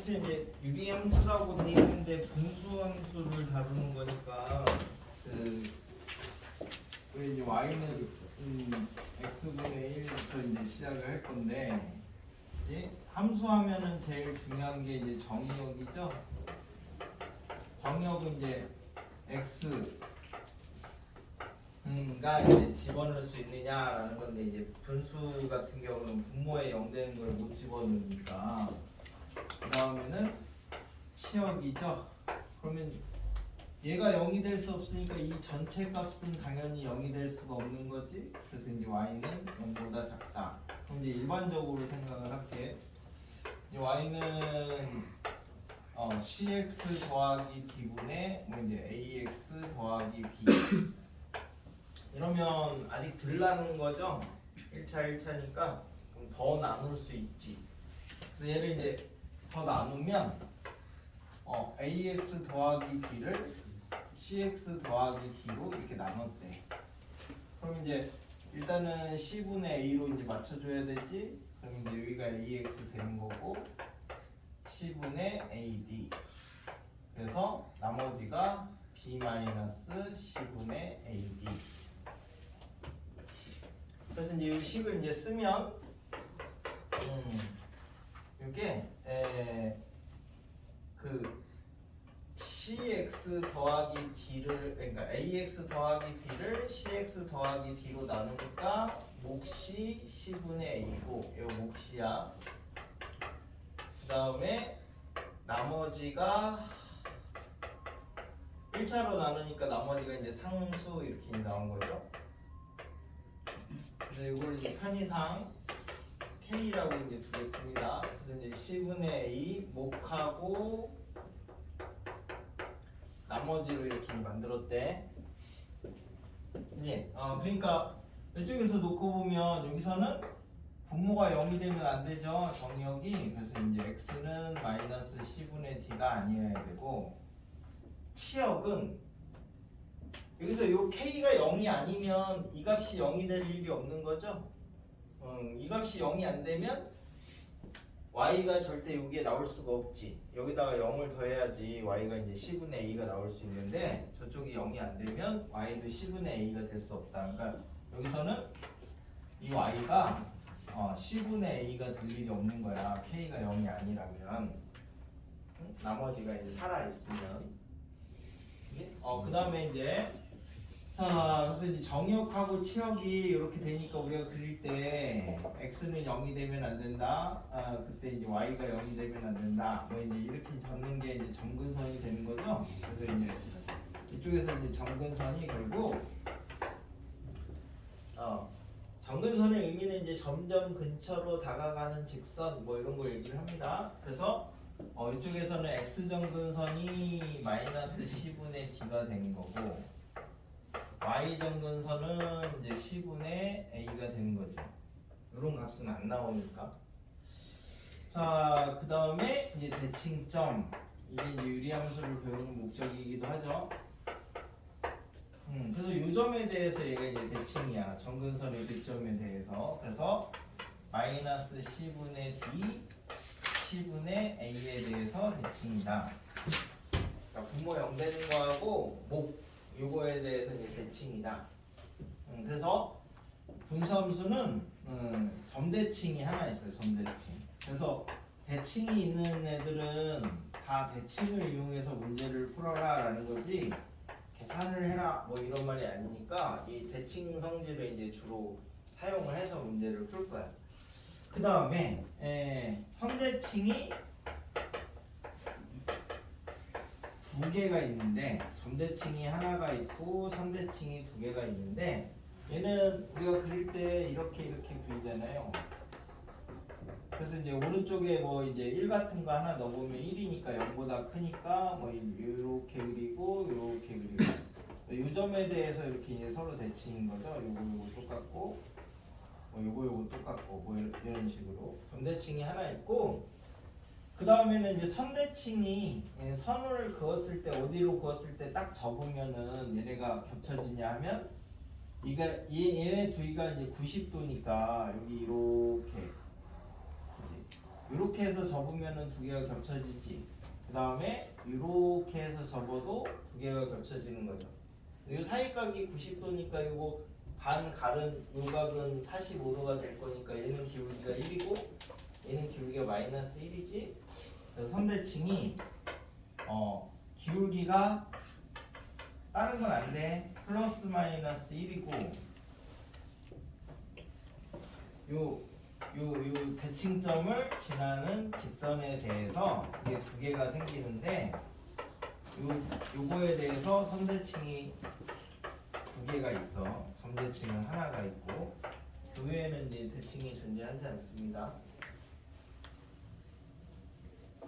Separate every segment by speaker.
Speaker 1: 어차피 이제 유리함수라고 돼 있는데 분수함수를 다루는 거니까 그 이제 y는 x분의 1부터 이제 시작을 할 건데 이제 함수하면은 제일 중요한 게 이제 정의역이죠. 정의역은 이제 x가 이제 집어넣을 수 있느냐라는 건데 이제 분수 같은 경우는 분모에 0 되는 걸 못 집어넣으니까 그 다음에는 치역이죠. 그러면 얘가 0이 될 수 없으니까 이 전체 값은 당연히 0이 될 수가 없는 거지. 그래서 이제 y는 0보다 작다. 그럼 이제 일반적으로 생각을 할게. y는 cx 더하기 d분의 뭐 이제 ax 더하기 b 이러면 아직 덜 나눈 거죠. 1차 1차니까 더 나눌 수 있지. 그래서 얘를 이제 더 나누면 ax 더하기 b를 cx 더하기 d로 이렇게 나눴대. 그럼 이제 일단은 c분의 a로 이제 맞춰줘야 되지. 그럼 이제 여기가 ax 되는 거고 c분의 ad. 그래서 나머지가 b 마이너스 c분의 ad. 그래서 이제 이 식을 이제 쓰면 이게 그 cx 더하기 d를 그러니까 ax 더하기 b를 cx 더하기 d로 나누니까 몫이 c분의 a고 이거 몫이야. 그 다음에 나머지가 1차로 나누니까 나머지가 이제 상수 이렇게 나온 거죠. 그래서 이걸 이제 편의상 K라고 이제 두겠습니다. 그래서 이제 c분의 a 몫하고 나머지로 이렇게 만들었대. 이제 그러니까 이쪽에서 놓고 보면 여기서는 분모가 0이 되면 안 되죠. 정의역이. 그래서 이제 x는 마이너스 c분의 d가 아니어야 되고 치역은 여기서 이 k가 0이 아니면 이 값이 0이 될 일이 없는 거죠. 이 값이 0이 안 되면 y가 절대 여기에 나올 수가 없지. 여기다가 0을 더해야지 y가 이제 c분의 a가 나올 수 있는데 저쪽이 0이 안 되면 y도 c분의 a가 될 수 없다. 그러니까 여기서는 이 y가 c분의 a가 될 일이 없는 거야. k가 0이 아니라면. 나머지가 이제 살아 있으면. 그 다음에 이제 자, 그래서 이제 정역하고 치역이 이렇게 되니까 우리가 그릴 때 x는 0이 되면 안 된다. 그때 이제 y가 0이 되면 안 된다. 뭐 이제 이렇게 적는 게 이제 점근선이 되는 거죠. 그래서 이제 이쪽에서 이제 점근선이 결국 점근선의 의미는 이제 점점 근처로 다가가는 직선 뭐 이런 걸 얘기를 합니다. 그래서 이쪽에서는 x 점근선이 마이너스 c분의 d가 되는 거고. y 점근선은 이제 c분의 a가 되는 거지. 이런 값은 안 나오니까. 자, 그 다음에 이제 대칭점. 이게 이제 유리함수를 배우는 목적이기도 하죠. 그래서 이 점에 대해서 얘가 이제 대칭이야. 점근선의 그 점에 대해서. 그래서 마이너스 c분의 d, c분의 a에 대해서 대칭이다. 그러니까 분모 0 되는 거하고 요거에 대해서 이제 대칭이다. 그래서 분수함수는 점대칭이 하나 있어요. 점대칭. 그래서 대칭이 있는 애들은 다 대칭을 이용해서 문제를 풀어라 라는 거지 계산을 해라 뭐 이런 말이 아니니까 이 대칭 성질을 이제 주로 사용을 해서 문제를 풀 거야. 그 다음에 선대칭이 두 개가 있는데 점대칭이 하나가 있고 선대칭이 두 개가 있는데 얘는 우리가 그릴 때 이렇게 그리잖아요. 그래서 이제 오른쪽에 뭐 이제 1 같은 거 하나 넣어보면 1이니까 0보다 크니까 뭐 이렇게 그리고 이렇게 그리고 이 점에 대해서 이렇게 이제 서로 대칭인 거죠. 요거 똑같고 뭐 요거 똑같고 뭐 이런 식으로 점대칭이 하나 있고 그 다음에는 이제 선대칭이 선을 그었을 때 어디로 그었을 때 딱 접으면은 얘네가 겹쳐지냐 하면 얘네 둘이가 이제 90도니까 여기 이렇게 그치? 이렇게 해서 접으면은 두 개가 겹쳐지지. 그 다음에 이렇게 해서 접어도 두 개가 겹쳐지는 거죠. 이 사이각이 90도니까 이거 반 가른 요각은 45도가 될 거니까 얘는 기울기가 1이고 얘는 기울기가 마이너스 1이지. 그래서 선대칭이 기울기가 다른 건 안 돼. 플러스 마이너스 1이고 요 대칭점을 지나는 직선에 대해서 이게 두 개가 생기는데 요거에 대해서 선대칭이 두 개가 있어. 점대칭은 하나가 있고 그 외에는 이제 대칭이 존재하지 않습니다.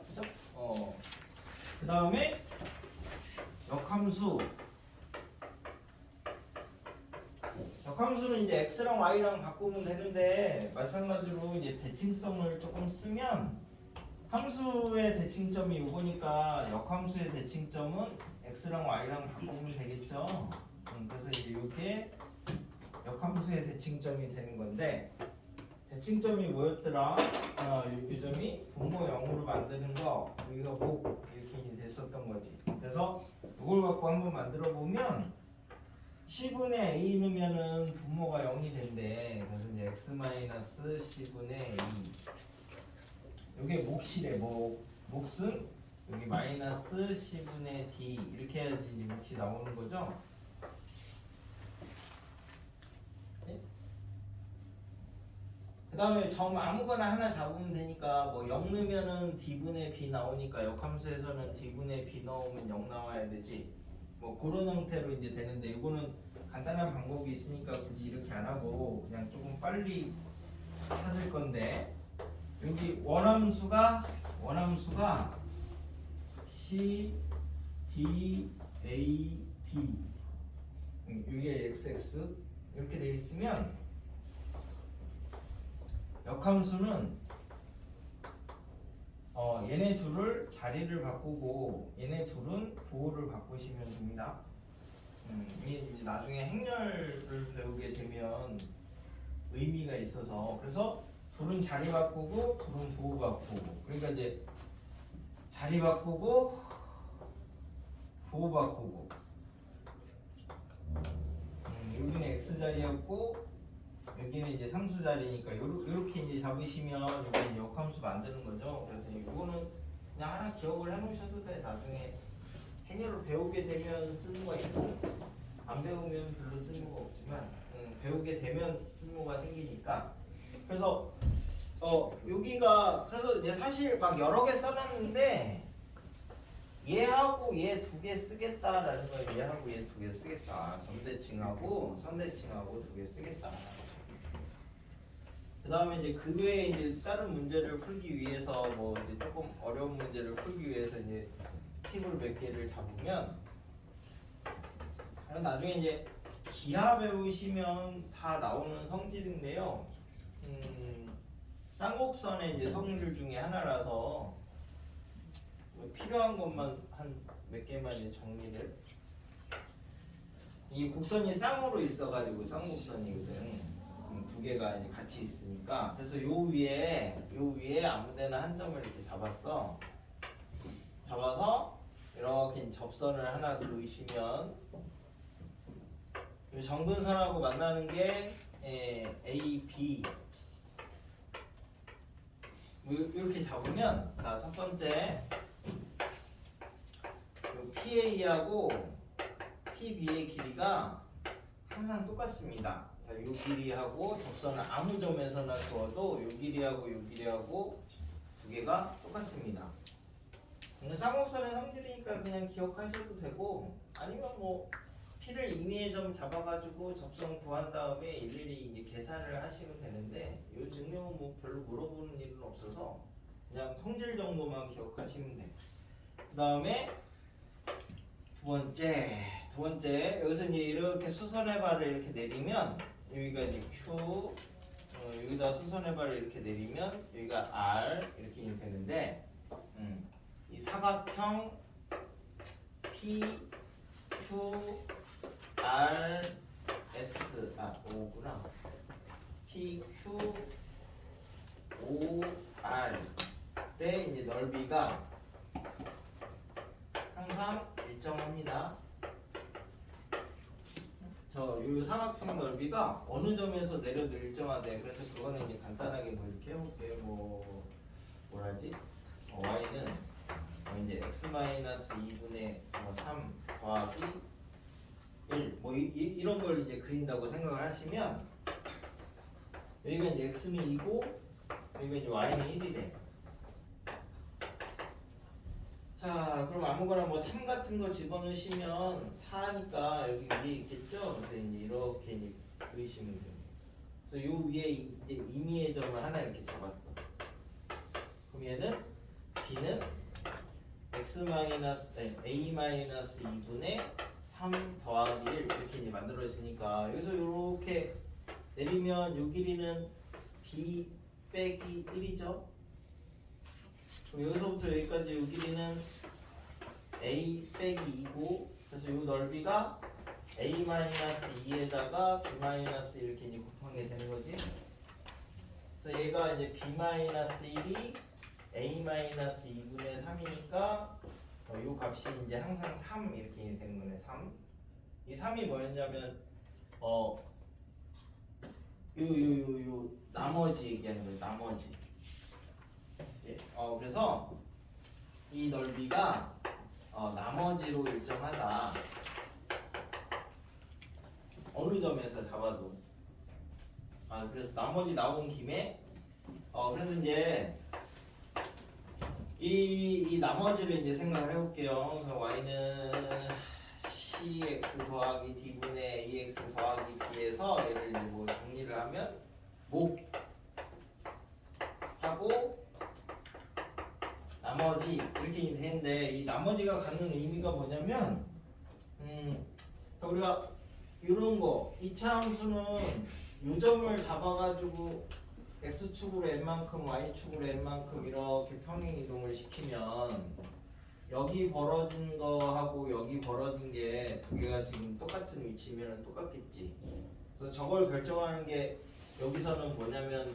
Speaker 1: 그죠? 그 다음에 역함수는 이제 x랑 y랑 바꾸면 되는데 마찬가지로 이제 대칭성을 조금 쓰면 함수의 대칭점이 요거니까 역함수의 대칭점은 x랑 y랑 바꾸면 되겠죠. 그래서 이제 이게 역함수의 대칭점이 되는 건데 대칭점이 뭐였더라? 이 점이 분모 0으로 만드는 거 여기가 목 이렇게 됐었던 거지. 그래서 이걸 갖고 한번 만들어 보면 10분의 a 넣으면은 분모가 0이 된대. 그래서 이제 x-c분의 a. 이게 몫이래. 몫은 여기 마이너스 c분의 d 이렇게 해야지 이제 몫이 나오는 거죠. 네? 그 다음에 점 아무거나 하나 잡으면 되니까 뭐 0 넣으면은 d분의 b 나오니까 역함수에서는 d분의 b 넣으면 0 나와야 되지. 뭐 그런 형태로 이제 되는데 이거는 간단한 방법이 있으니까 굳이 이렇게 안 하고 그냥 조금 빨리 찾을 건데 여기 원함수가 C, D, A, B 이게 XX 이렇게 돼 있으면 역함수는 얘네 둘을 자리를 바꾸고 얘네 둘은 부호를 바꾸시면 됩니다. 이게 나중에 행렬을 배우게 되면 의미가 있어서 그래서 둘은 자리 바꾸고 둘은 부호 바꾸고 그러니까 이제 자리 바꾸고 부호 바꾸고 여기는 x 자리였고 여기는 이제 상수 자리니까 요렇게 이제 잡으시면 여기 역함수 만드는 거죠. 그래서 이거는 그냥 하나 기억을 해놓으셔도 돼. 나중에 행렬을 배우게 되면 쓸모가 있고 안 배우면 별로 쓸모가 없지만 배우게 되면 쓸모가 생기니까 그래서 여기가 그래서 이제 사실 막 여러 개 써놨는데 얘하고 얘 두 개 쓰겠다라는 거예요. 얘하고 얘 두 개 쓰겠다. 점대칭하고 선대칭하고 두 개 쓰겠다. 그 다음에 이제 그 외에 이제 다른 문제를 풀기 위해서 뭐 이제 조금 어려운 문제를 풀기 위해서 이제 팁을 몇 개를 잡으면 나중에 이제 기하 배우시면 다 나오는 성질인데요. 쌍곡선의 이제 성질 중에 하나라서 필요한 것만 한 몇 개만 이제 정리를. 이 곡선이 쌍으로 있어가지고 쌍곡선이거든. 두 개가 이제 같이 있으니까 그래서 요 위에 아무데나 한 점을 이렇게 잡아서 이렇게 접선을 하나 그으시면 이 정근선하고 만나는 게 A, B 이렇게 잡으면 자, 첫 번째 PA하고 PB의 길이가 항상 똑같습니다. 이 길이하고 접선을 아무 점에서나 그어도 이 길이하고 이 길이하고 두 개가 똑같습니다. 쌍곡선의 성질이니까 그냥 기억하셔도 되고 아니면 뭐 P를 임의의 점 잡아가지고 접선 구한 다음에 일일이 이제 계산을 하시면 되는데 이 증명은 뭐 별로 물어보는 일은 없어서 그냥 성질 정도만 기억하시면 돼요. 그 다음에 두 번째 여기서 이제 이렇게 수선의 발을 이렇게 내리면 여기가 이제 Q 여기다 수선의 발을 이렇게 내리면 여기가 R 이렇게 되는데 이 사각형 P, Q, R, S O구나 P, Q, O, R 때 이제 넓이가 항상 일정합니다. 요 사각형 넓이가 어느 점에서 내려도 일정하대. 그래서 그거는 이제 간단하게 뭐 이렇게 해볼게. 뭐라지? y는 이제 x-2분의 3 더하기 1 이런 걸 이제 그린다고 생각을 하시면 여기가 이제 x는 2고 여기가 이제 y는 1이래. 자, 그럼 아무거나 뭐 3 같은 거 집어넣으시면 4니까 여기 위에 있겠죠? 그래서 이제 이렇게 이제 그리시면 돼요. 그래서 요 위에 이제 임의의 점을 하나 이렇게 잡았어. 그럼 얘는 b는 a-2분의 3 더하기 1 이렇게 이제 만들어지니까 여기서 이렇게 내리면 요 길이는 b 빼기 1이죠. 그럼 여기서부터 여기까지 요 길이는 a 빼기 2고 그래서 요 넓이가 a-2에다가 b- 이렇게 이제 곱한 게 되는 거지. 그래서 얘가 이제 b-1이 a-2분의 3이니까 요 값이 이제 항상 3 이렇게 되는 거네. 3. 이 3이 뭐였냐면 요 나머지 얘기하는 거예요. 나머지. 그래서 이 넓이가 나머지로 일정하다. 어느 점에서 잡아도. 그래서 나머지 나온 김에 그래서 이제 이 나머지를 이제 생각을 해볼게요. 그래서 y는 cx 더하기 d분의 ax 더하기 b에서 얘를 이제 뭐 정리를 하면 하고 나머지 이렇게 되는데 이 나머지가 갖는 의미가 뭐냐면 우리가 이런 거 이차함수는 요 점을 잡아가지고 x축으로 n만큼 y축으로 n만큼 이렇게 평행 이동을 시키면 여기 벌어진 거하고 여기 벌어진 게 두 개가 지금 똑같은 위치면 똑같겠지. 그래서 저걸 결정하는 게 여기서는 뭐냐면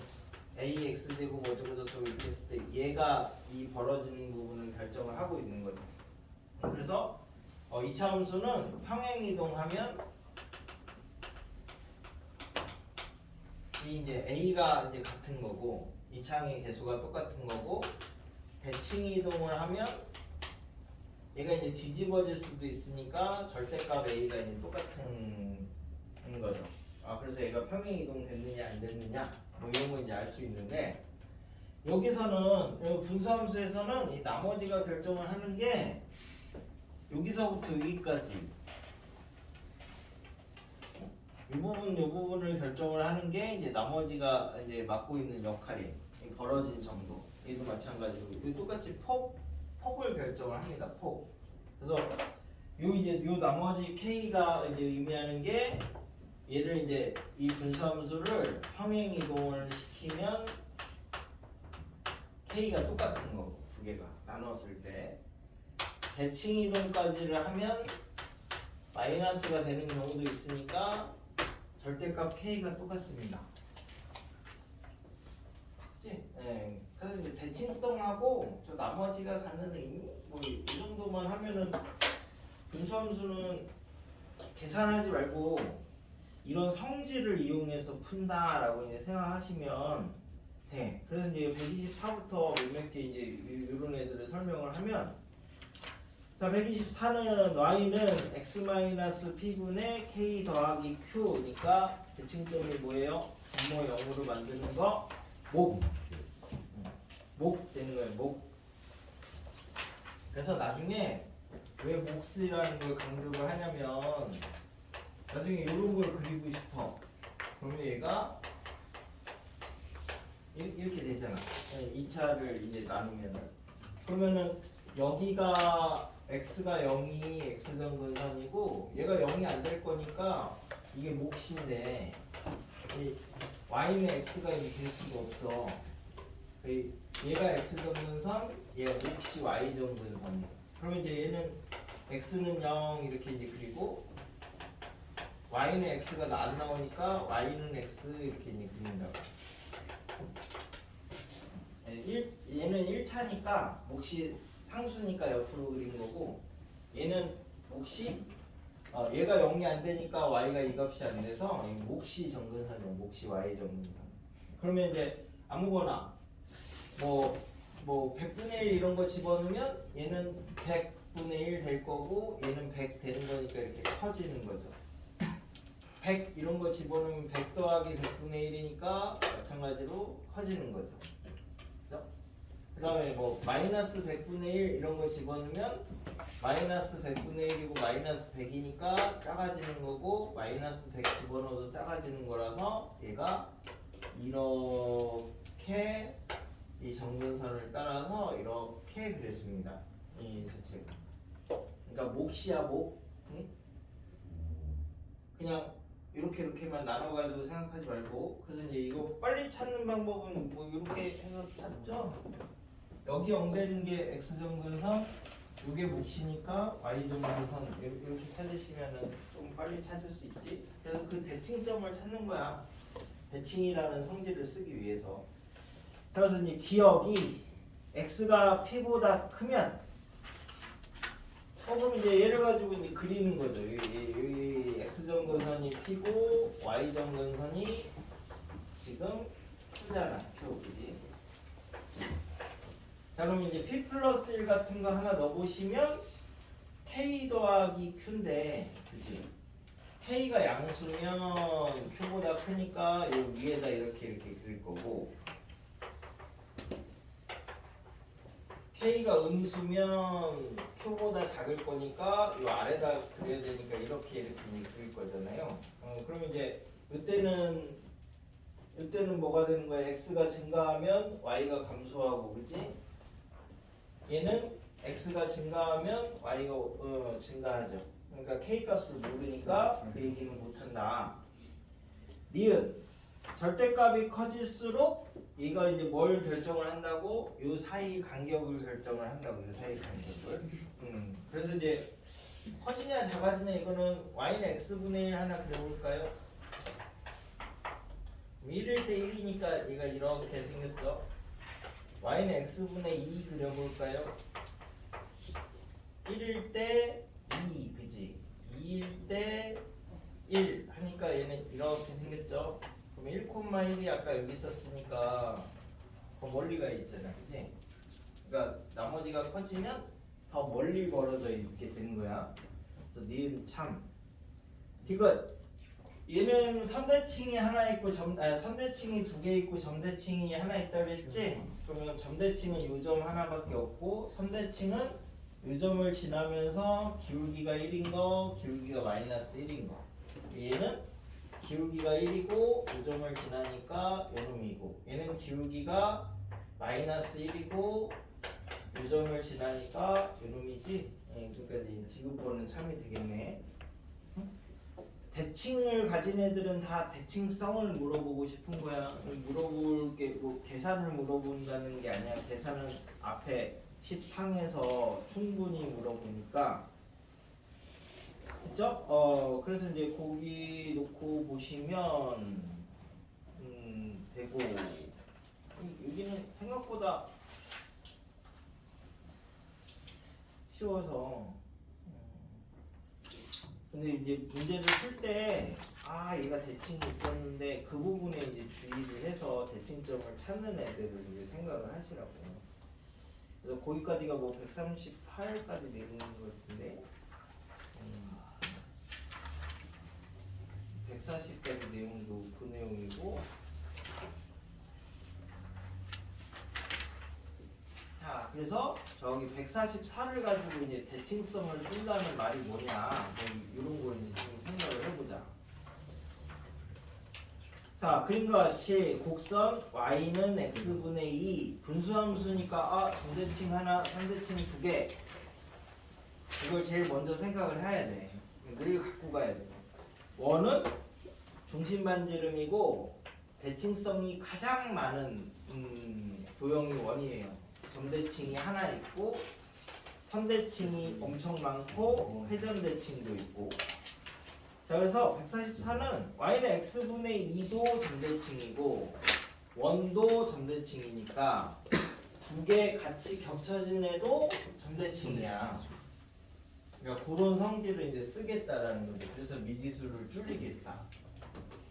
Speaker 1: ax제곱 어쩌고저쩌고 이렇게 했을 때 얘가 이 벌어지는 부분을 결정을 하고 있는 거죠. 그래서 이차 함수는 평행 이동하면 이 이제 a가 이제 같은 거고 이차항의 개수가 똑같은 거고 대칭 이동을 하면 얘가 이제 뒤집어질 수도 있으니까 절대값 a가 이제 똑같은 거죠. 그래서 얘가 평행 이동 됐느냐 안 됐느냐 뭐 이런 거 이제 알 수 있는데 여기서는 분수함수에서는 이 나머지가 결정을 하는 게 여기서부터 여기까지 이 부분을 결정을 하는 게 이제 나머지가 이제 맡고 있는 역할이 벌어진 정도. 얘도 마찬가지로 이 똑같이 폭을 결정을 합니다. 폭. 그래서 요 나머지 k가 이제 의미하는 게 얘를 이제 이 분수함수를 평행 이동을 시키면 k가 똑같은 거고 두 개가 나눴을 때 대칭 이동까지를 하면 마이너스가 되는 경우도 있으니까 절대값 k가 똑같습니다. 그치? 네. 그래서 이제 대칭성하고 저 나머지가 갖는 의미 뭐 이 정도만 하면은 분수함수는 계산하지 말고 이런 성질을 이용해서 푼다라고 이제 생각하시면 돼. 그래서 이제 124부터 몇몇 개 이제 이런 애들을 설명을 하면 자, 124는 y는 x-p분의 k 더하기 q니까 대칭점이 뭐예요? 분모 0으로 만드는 거 목 되는 거예요. 목. 그래서 나중에 왜 몫이라는 걸 강조를 하냐면 나중에 이런 걸 그리고 싶어. 그러면 얘가 이렇게 되잖아. 2차를 이제 나누면은 그러면은 여기가 x가 0이 x정근선이고 얘가 0이 안 될 거니까 이게 몫인데 y는 x가 될 수가 없어. 얘가 x정근선, 얘가 몫이 y정근선이야. 그러면 이제 얘는 x는 0 이렇게 이제 그리고 y는 x가 안 나오니까 y는 x 이렇게 이제 그린다고. 얘는 1차니까 몫이 상수니까 옆으로 그린 거고 얘는 몫이 얘가 0이 안 되니까 y가 이 값이 안 돼서 몫이 정근선이에요. 몫이 y 정근선. 그러면 이제 아무거나 뭐 100분의 1 이런 거 집어넣으면 얘는 100분의 1 될 거고 얘는 100 되는 거니까 이렇게 커지는 거죠. 100 이런 거 집어넣으면 100 더하기 100분의 1이니까 마찬가지로 커지는 거죠. 그죠? 그 다음에 뭐 마이너스 100분의 1 이런 거 집어넣으면 마이너스 100분의 1이고 마이너스 100이니까 작아지는 거고 마이너스 100 집어넣어도 작아지는 거라서 얘가 이렇게 이 정근선을 따라서 이렇게 그렸습니다. 이 자체가. 그러니까 몫이야 몫. 응? 그냥 이렇게만 나눠가지고 생각하지 말고. 그래서 이제 이거 빨리 찾는 방법은 뭐 이렇게 해서 찾죠. 여기 0 되는 게 x 정근선, 이게 몫이니까 y 정근선 이렇게 찾으시면은 좀 빨리 찾을 수 있지. 그래서 그 대칭점을 찾는 거야. 대칭이라는 성질을 쓰기 위해서. 그래서 이제 기억이 x가 p보다 크면 그럼 이제 얘를 가지고 이제 그리는 거죠. 여기 x 정근선이 p고 y 정근선이 지금 q잖아. q 그지? 자 그럼 이제 p 플러스 1 같은 거 하나 넣어보시면 k 더하기 q인데 그지? k가 양수면 q보다 크니까 이 위에다 이렇게 그릴 거고 k가 음수면 q보다 작을 거니까 이 아래다 그려야 되니까 이렇게 그릴 거잖아요. 그러면 이제 이때는 뭐가 되는 거야? x가 증가하면 y가 감소하고 그지? 얘는 x가 증가하면 y가 증가하죠. 그러니까 k 값을 모르니까 그 얘기는 못한다. 니은 절대값이 커질수록 얘가 이제 뭘 결정을 한다고? 요 사이 간격을 결정을 한다고. 요 사이 간격을. 그래서 이제 커지냐 작아지냐 이거는 y는 x분의 1 하나 그려볼까요? 1일 때 1이니까 얘가 이렇게 생겼죠. y는 x분의 2 그려볼까요? 1일 때 2 그지? 2일 때 1 하니까 얘는 이렇게 생겼죠. 그럼 1,1이 아까 여기 있었으니까 더 멀리 가 있잖아 그지? 그러니까 나머지가 커지면 더 멀리 벌어져 있게 되는 거야. 그래서 니은 참 디귿 얘는 선대칭이 하나 있고 선대칭이 두 개 있고 점대칭이 하나 있다 그랬지? 그러면 점대칭은 요 점 하나밖에 없고 선대칭은 요 점을 지나면서 기울기가 1인 거 기울기가 마이너스 1인 거. 얘는 기울기가 1이고 요 점을 지나니까 요놈이고 얘는 기울기가 마이너스 1이고 요 점을 지나니까 요놈이지. 그러니까 이 디귿번은 참이 되겠네. 대칭을 가진 애들은 다 대칭성을 물어보고 싶은 거야. 물어볼 게 뭐 계산을 물어본다는 게 아니야. 계산은 앞에 10상에서 충분히 물어보니까 그죠? 그래서 이제 거기 놓고 보시면 되고 여기는 생각보다 쉬워서 근데 이제 문제를 풀 때 얘가 대칭이 있었는데 그 부분에 이제 주의를 해서 대칭점을 찾는 애들을 이제 생각을 하시라고. 그래서 거기까지가 뭐 138까지 내는 것 같은데 140까지 내용도 그 내용이고 자 그래서 저기 144를 가지고 이제 대칭성을 쓴다는 말이 뭐냐 뭐 이런 걸 이제 좀 생각을 해보자. 자 그림과 같이 곡선 y는 x분의 2 분수함수니까 정대칭 하나 선대칭 두 개 이걸 제일 먼저 생각을 해야 돼. 늘 갖고 가야 돼. 원은 중심 반지름이고 대칭성이 가장 많은 도형이 원이에요. 점대칭이 하나 있고 선대칭이 엄청 많고 회전대칭도 있고. 자 그래서 144는 y는 x분의 2도 점대칭이고 원도 점대칭이니까 두 개 같이 겹쳐진 애도 점대칭이야. 그러니까 그런 성질을 이제 쓰겠다라는 거죠. 그래서 미지수를 줄이겠다.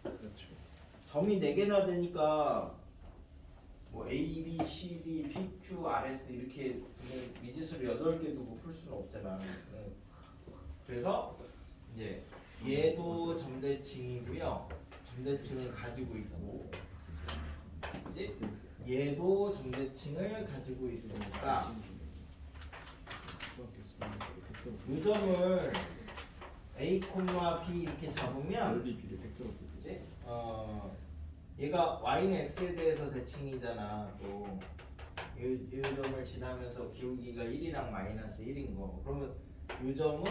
Speaker 2: 그렇죠.
Speaker 1: 점이 4개나 되니까 뭐 A, B, C, D, P, Q, R, S 이렇게 미지수를 8개 두고 풀 수는 없잖아. 그래서 이제 얘도 점대칭이고요. 점대칭을 가지고 있고, 그치? 얘도 점대칭을 가지고 있으니까 이 점을 A, B 이렇게 잡으면, 그치? 얘가 y는 x에 대해서 대칭이잖아. 또 이 점을 지나면서 기울기가 1이랑 마이너스 1인 거. 그러면 이 점은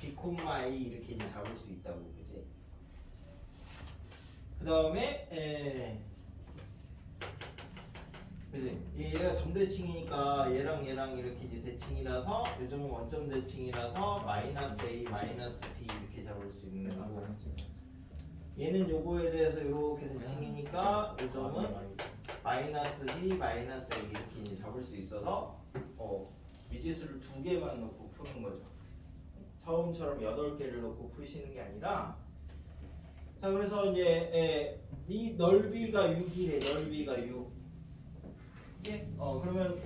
Speaker 1: b, a 이렇게 이제 잡을 수 있다고, 그지? 그 다음에 그지? 얘가 점대칭이니까 얘랑 이렇게 이제 대칭이라서 이 점은 원점 대칭이라서 마이너스 a, 마이너스 b 이렇게 잡을 수 있는 거고. 얘는 요거에 대해서 이렇게 대칭이니까 이 점은 마이너스 b, 마이너스 a 이렇게 이제 잡을 수 있어서 미지수를 2개만 놓고 푸는 거죠. 처음처럼 8개를 놓고 푸시는 게 아니라, 자 그래서 이제 이 넓이가 6이래. 넓이가 6. 이제 그러면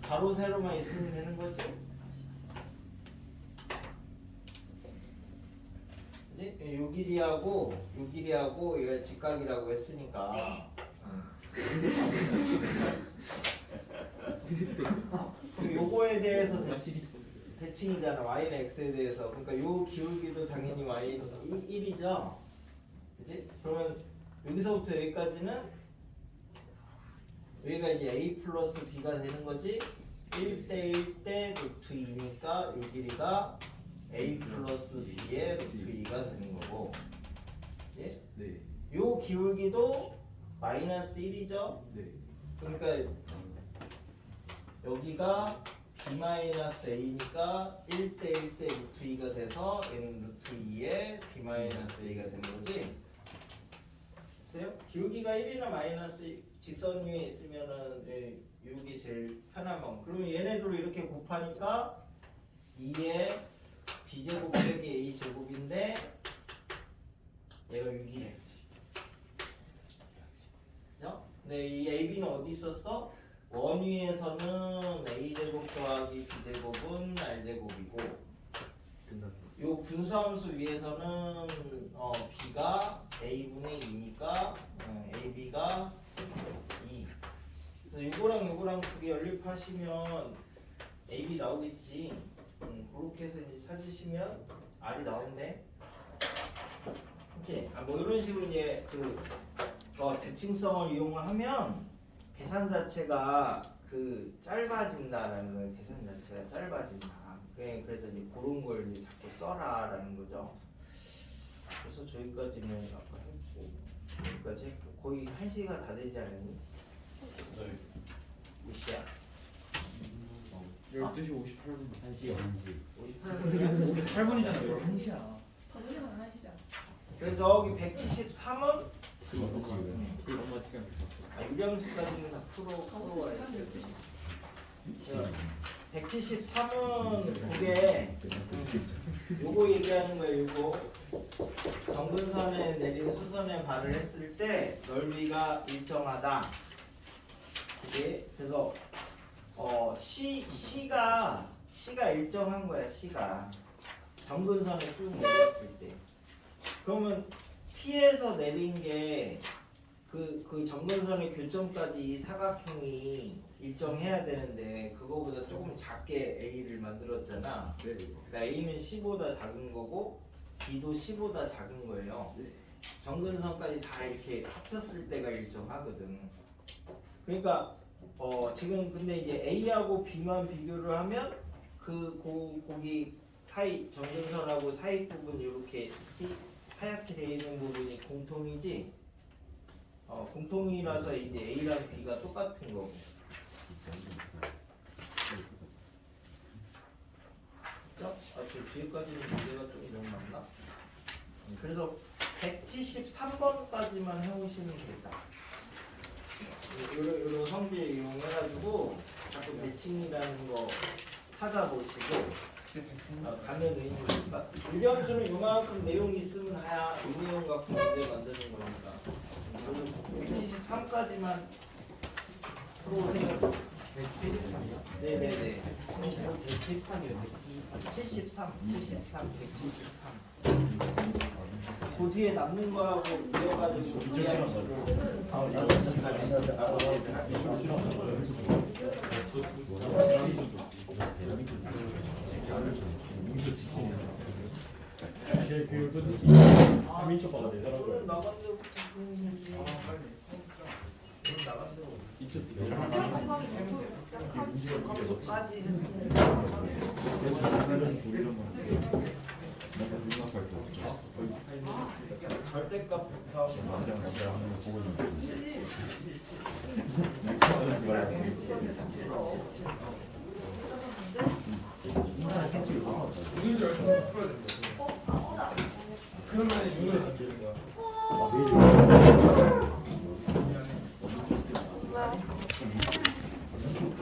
Speaker 1: 가로 세로만 있으면 되는 거지? 이제 요 길이하고 얘가 직각이라고 했으니까.
Speaker 3: 네.
Speaker 1: 요거에 대해서 대칭이잖아. y는 x에 대해서. 그러니까 요 기울기도 당연히 y 1이죠. 그지? 그러면 여기서부터 여기까지는 여기가 이제 a 플러스 b가 되는 거지. 1대 1대 루트 2니까 요 길이가 a 플러스 b의 루트 2가 되는 거고. 그지?
Speaker 2: 네.
Speaker 1: 요 기울기도 마이너스 1이죠.
Speaker 2: 네.
Speaker 1: 그러니까 여기가 b-a니까 1대 1대 루트 2가 돼서 얘는 루트 2에 b-a가 되는 거지. 됐어요? 기울기가 1이나 마이너스 직선 위에 있으면은 이게 제일 편한 방법. 그러면 얘네들 이렇게 곱하니까 2에 b제곱 빼기 a제곱인데 얘가 6이래. 그죠? 근데 이 ab는 어디 있었어? 원위에서는 a제곱 더하기 b제곱은 r제곱이고, 요 분수함수 위에서는 b가 a분의 2니까 ab가 2. 그래서 요거랑 두 개 연립하시면 ab 나오겠지. 그렇게 해서 이제 찾으시면 r이 나온대. 그치? 뭐 이런 식으로 이제 대칭성을 이용을 하면 계산 자체가 짧아진다라는 거예요. 계산 자체가 짧아진다. 그래서 이제 그런 걸 이제 자꾸 써라라는 거죠. 그래서 저기까지는 아까 했고, 여기까지 했고, 거의 1시가 다 되지 않았니?
Speaker 2: 네.
Speaker 1: 몇 시야?
Speaker 2: 12시 58분.
Speaker 1: 1시 58분이야?
Speaker 2: 58분이잖아요. 1시야.
Speaker 3: 더보기만 하시죠.
Speaker 1: 그래서 저기 173은
Speaker 2: 엄마 시간.
Speaker 1: 유량수까지는 다 풀어와야 돼. 173은 그게 요거 얘기하는 거예요. 요거 정근선에 내린 수선에 발을 했을 때 넓이가 일정하다. 그게 그래서 C가 일정한 거야. C가 정근선에 쭉 내렸을 때. 그러면 P에서 내린 게 그 정근선의 교점까지 이 사각형이 일정해야 되는데 그거보다 조금 작게 A를 만들었잖아.
Speaker 2: 네.
Speaker 1: 그러니까 A는 C보다 작은 거고 B도 C보다 작은 거예요.
Speaker 2: 네.
Speaker 1: 정근선까지 다 이렇게 합쳤을 때가 일정하거든. 그러니까 지금 근데 이제 A하고 B만 비교를 하면 거기 사이 정근선하고 사이 부분 이렇게 하얗게 되어 있는 부분이 공통이지. 공통이라서 이제 A랑 B가 똑같은 거고. 그죠? 저 뒤에까지는 문제가 좀 너무 많나? 그래서 173번까지만 해오시면 되겠다. 이런 성질 이용해가지고 자꾸 매칭이라는 거 찾아보시고 가는 의미니까 유리함수는 요만큼 내용이 있으면 하야 이 내용 갖고 문제 만드는 거니까 173까지만 풀어보세요.
Speaker 2: 173이요?
Speaker 1: 네네네.
Speaker 2: 173이요.
Speaker 1: 73, 173. 그 뒤에 남는 거하고 이어가지고 유리함수를 다음 시간에
Speaker 2: 그 솔직히 3인초 봐가 되더라고요.
Speaker 1: 오늘 나간 데부터 그러면 오늘 나간 데로
Speaker 2: 2초 지금.
Speaker 1: 까지 했으니까 절대값부터
Speaker 2: 그러면 이거 되는 거야.